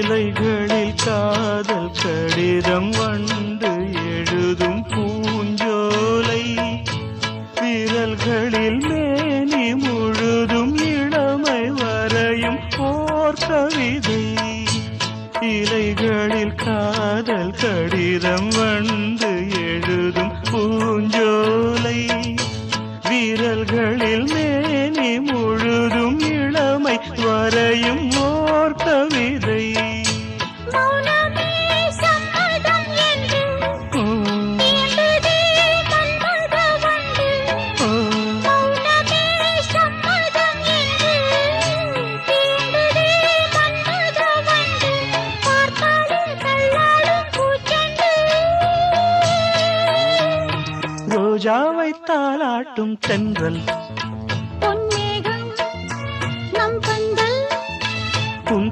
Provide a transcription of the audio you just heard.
இலைகளில் காதல் கடிதம் வண்டு எழுதும் பூஞ்சோலை விரல்களில் மேனி முழுதும் இளமை வரையும் போர் கவிதை இலைகளில் காதல் கடிதம் வண்டு எழுதும் பூஞ்சோலை விரல்களில் மேனி முழுதும் இளமை வரையும் ஓர் கவிதை ரோஜாவை தாலாட்டும் தென்றல் பொன்மேகம் நம் பந்தல் உன்